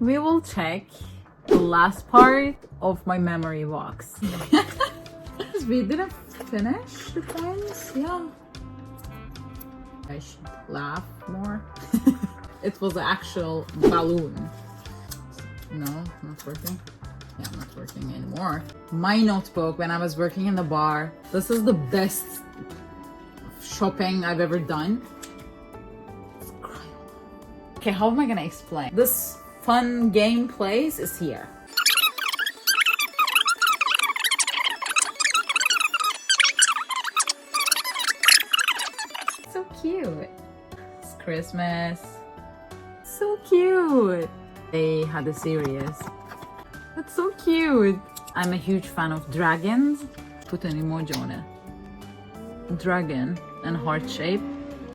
we will check the last part of my memory box. We didn't finish the coins. Yeah. I should laugh more. It was an actual balloon. No, not working. Yeah, not working anymore. My notebook when I was working in the bar. This is the best shopping I've ever done. It's crayola. Okay, how am I gonna explain? This fun game place is here. So cute. It's Christmas. So cute. They had a series. That's so cute. I'm a huge fan of dragons. Put an emoji on it. Dragon and heart shape.